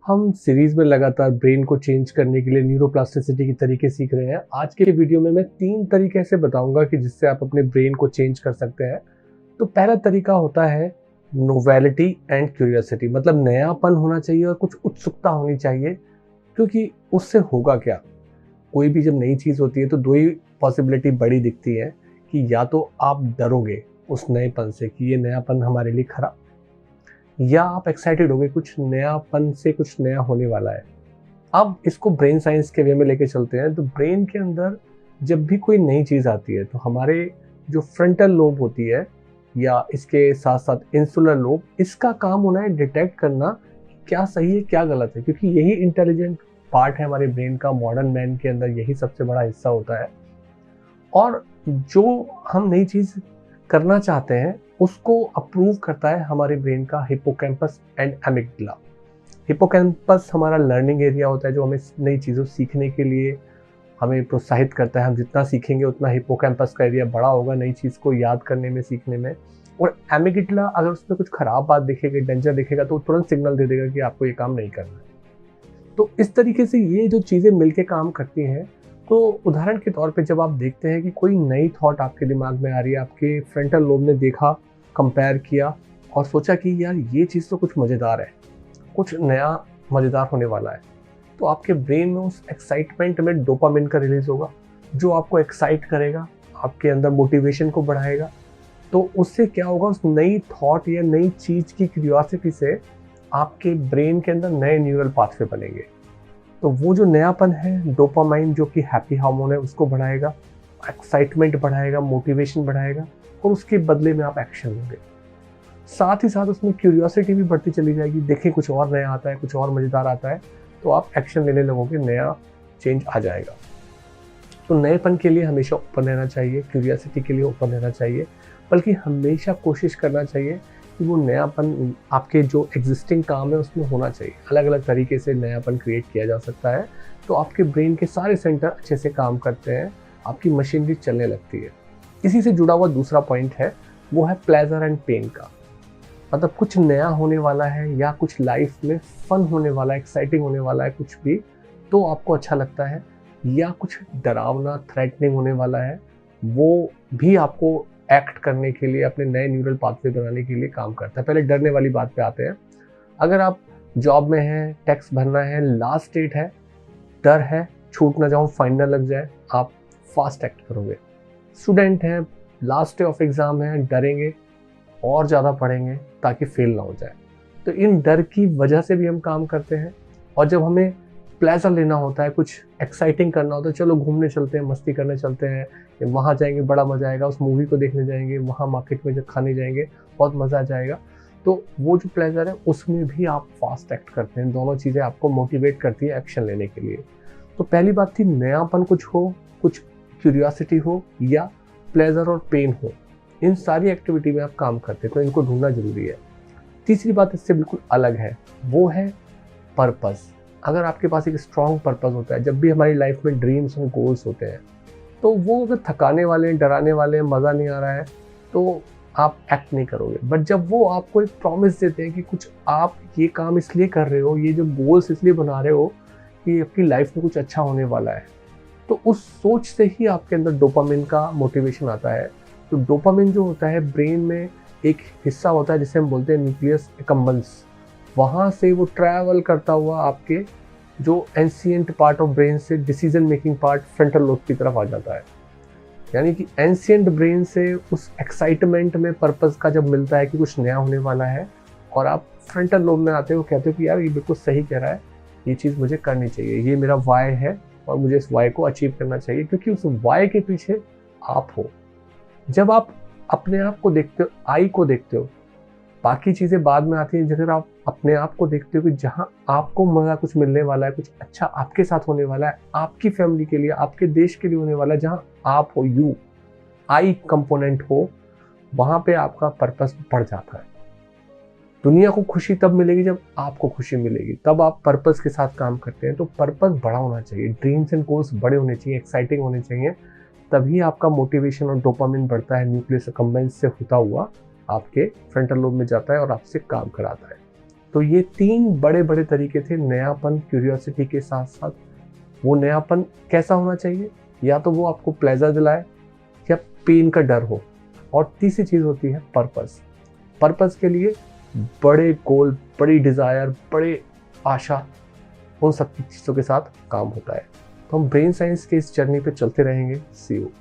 हम सीरीज में लगातार ब्रेन को चेंज करने के लिए न्यूरोप्लास्टिसिटी के तरीके सीख रहे हैं। आज के वीडियो में मैं 3 तरीके से बताऊंगा कि जिससे आप अपने ब्रेन को चेंज कर सकते हैं। तो पहला तरीका होता है नोवेलिटी एंड क्यूरियोसिटी, मतलब नयापन होना चाहिए और कुछ उत्सुकता होनी चाहिए। क्योंकि उससे होगा क्या, कोई भी जब नई चीज़ होती है तो 2 ही पॉसिबिलिटी बड़ी दिखती है कि या तो आप डरोगे उस नएपन से कि ये नयापन हमारे लिए खराब, या आप एक्साइटेड होगे कुछ नयापन से, कुछ नया होने वाला है। अब इसको ब्रेन साइंस के वे में लेके चलते हैं। तो ब्रेन के अंदर जब भी कोई नई चीज़ आती है तो हमारे जो फ्रंटल लोब होती है या इसके साथ साथ इंसुलर लोब, इसका काम होना है डिटेक्ट करना क्या सही है क्या गलत है, क्योंकि यही इंटेलिजेंट पार्ट है हमारे ब्रेन का। मॉडर्न मैन के अंदर यही सबसे बड़ा हिस्सा होता है। और जो हम नई चीज़ करना चाहते हैं उसको अप्रूव करता है हमारे ब्रेन का हिप्पोकैम्पस एंड एमिगडाला। हिप्पोकैम्पस हमारा लर्निंग एरिया होता है जो हमें नई चीज़ों सीखने के लिए हमें प्रोत्साहित करता है। हम जितना सीखेंगे उतना हिप्पोकैम्पस का एरिया बड़ा होगा नई चीज़ को याद करने में, सीखने में। और एमिगडाला अगर उसमें कुछ खराब बात दिखेगी, डेंजर दिखेगा, तो तुरंत सिग्नल दे देगा कि आपको ये काम नहीं करना है। तो इस तरीके से ये जो चीज़ें मिलके काम करती हैं। तो उदाहरण के तौर पे जब आप देखते हैं कि कोई नई थॉट आपके दिमाग में आ रही है, आपके फ्रंटल लोब ने देखा, कंपेयर किया और सोचा कि यार ये चीज़ तो कुछ मज़ेदार है, कुछ नया मज़ेदार होने वाला है, तो आपके ब्रेन में उस एक्साइटमेंट में डोपामिन का रिलीज होगा जो आपको एक्साइट करेगा, आपके अंदर मोटिवेशन को बढ़ाएगा। तो उससे क्या होगा, उस नई थॉट या नई चीज़ की क्यूरियोसिटी से आपके ब्रेन के अंदर नए न्यूरल पाथवे बनेंगे। तो वो जो नयापन है, डोपामाइन जो कि हैप्पी हार्मोन है, उसको बढ़ाएगा, एक्साइटमेंट बढ़ाएगा, मोटिवेशन बढ़ाएगा और उसके बदले में आप एक्शन लेंगे। साथ ही साथ उसमें क्यूरियोसिटी भी बढ़ती चली जाएगी। देखें कुछ और नया आता है, कुछ और मज़ेदार आता है, तो आप एक्शन लेने लगोगे, नया चेंज आ जाएगा। तो नएपन के लिए हमेशा ओपन रहना चाहिए, क्यूरियोसिटी के लिए ओपन रहना चाहिए, बल्कि हमेशा कोशिश करना चाहिए कि वो नयापन आपके जो एग्जिस्टिंग काम है उसमें होना चाहिए। अलग अलग तरीके से नयापन क्रिएट किया जा सकता है। तो आपके ब्रेन के सारे सेंटर अच्छे से काम करते हैं, आपकी मशीनरी चलने लगती है। इसी से जुड़ा हुआ दूसरा पॉइंट है, वो है प्लेजर एंड पेन का। मतलब कुछ नया होने वाला है या कुछ लाइफ में फन होने वाला है, एक्साइटिंग होने वाला है कुछ भी, तो आपको अच्छा लगता है, या कुछ डरावना, थ्रेटनिंग होने वाला है, वो भी आपको एक्ट करने के लिए, अपने नए न्यूरल पाथवे बनाने के लिए काम करता है। पहले डरने वाली बात पे आते हैं। अगर आप जॉब में हैं, टैक्स भरना है, लास्ट डेट है, डर है छूट ना जाऊं, फाइन ना लग जाए, आप फास्ट एक्ट करोगे। स्टूडेंट हैं, लास्ट डे ऑफ एग्ज़ाम है, डरेंगे और ज़्यादा पढ़ेंगे ताकि फेल ना हो जाए। तो इन डर की वजह से भी हम काम करते हैं। और जब हमें प्लेजर लेना होता है, कुछ एक्साइटिंग करना होता है, चलो घूमने चलते हैं, मस्ती करने चलते हैं, वहाँ जाएंगे, बड़ा मज़ा आएगा, उस मूवी को देखने जाएंगे, वहाँ मार्केट में जब खाने जाएंगे बहुत मज़ा आ जाएगा, तो वो जो प्लेजर है उसमें भी आप फास्ट एक्ट करते हैं। दोनों चीज़ें आपको मोटिवेट करती है एक्शन लेने के लिए। तो पहली बात थी नयापन कुछ हो, कुछ क्यूरियोसिटी हो या प्लेजर और पेन हो, इन सारी एक्टिविटी में आप काम करते हैं, तो इनको ढूंढना जरूरी है। तीसरी बात इससे बिल्कुल अलग है, वो है पर्पस। अगर आपके पास एक स्ट्रॉन्ग पर्पस होता है, जब भी हमारी लाइफ में ड्रीम्स और गोल्स होते हैं, तो वो अगर थकाने वाले, डराने वाले, मज़ा नहीं आ रहा है, तो आप एक्ट नहीं करोगे। बट जब वो आपको एक प्रॉमिस देते हैं कि कुछ आप ये काम इसलिए कर रहे हो, ये जो गोल्स इसलिए बना रहे हो कि आपकी लाइफ में कुछ अच्छा होने वाला है, तो उस सोच से ही आपके अंदर डोपामिन का मोटिवेशन आता है। तो डोपामिन जो होता है ब्रेन में एक हिस्सा होता है जिसे हम बोलते हैं न्यूक्लियस एकम्बन्स। वहाँ से वो ट्रैवल करता हुआ आपके जो एंशिएंट पार्ट ऑफ ब्रेन से decision making part frontal lobe की तरफ आ जाता है। यानी कि एंशिएंट ब्रेन से उस एक्साइटमेंट में पर्पस का जब मिलता है कि कुछ नया होने वाला है, और आप फ्रंटल लोब में आते हो, कहते हो कि यार ये बिल्कुल सही कह रहा है, ये चीज़ मुझे करनी चाहिए, ये मेरा वाई है और मुझे इस वाई को अचीव करना चाहिए, क्योंकि उस वाई के पीछे आप हो। जब आप अपने आप को देखते हो, आई को देखते हो, बाकी चीज़ें बाद में आती हैं। जब आप अपने आप को देखते हो कि जहाँ आपको मज़ा कुछ मिलने वाला है, कुछ अच्छा आपके साथ होने वाला है, आपकी फैमिली के लिए, आपके देश के लिए होने वाला है, जहाँ आप हो, यू आई कंपोनेंट हो, वहाँ पे आपका पर्पस बढ़ जाता है। दुनिया को खुशी तब मिलेगी जब आपको खुशी मिलेगी, तब आप पर्पस के साथ काम करते हैं। तो पर्पस बड़ा होना चाहिए, ड्रीम्स एंड गोल्स बड़े होने चाहिए, एक्साइटिंग होने चाहिए, तभी आपका मोटिवेशन और डोपामिन बढ़ता है, न्यूक्लियस एकम्बन्स से होता हुआ आपके फ्रंटल लोब में जाता है और आपसे काम कराता है। तो ये 3 बड़े बड़े तरीके थे नयापन, क्यूरियोसिटी के साथ साथ। वो नयापन कैसा होना चाहिए, या तो वो आपको प्लेजर दिलाए या पेन का डर हो। और तीसरी चीज़ होती है पर्पस। पर्पस के लिए बड़े गोल, बड़ी डिज़ायर, बड़े आशा, उन सब चीज़ों के साथ काम होता है। तो हम ब्रेन साइंस के इस जर्नी पे चलते रहेंगे। सी यू।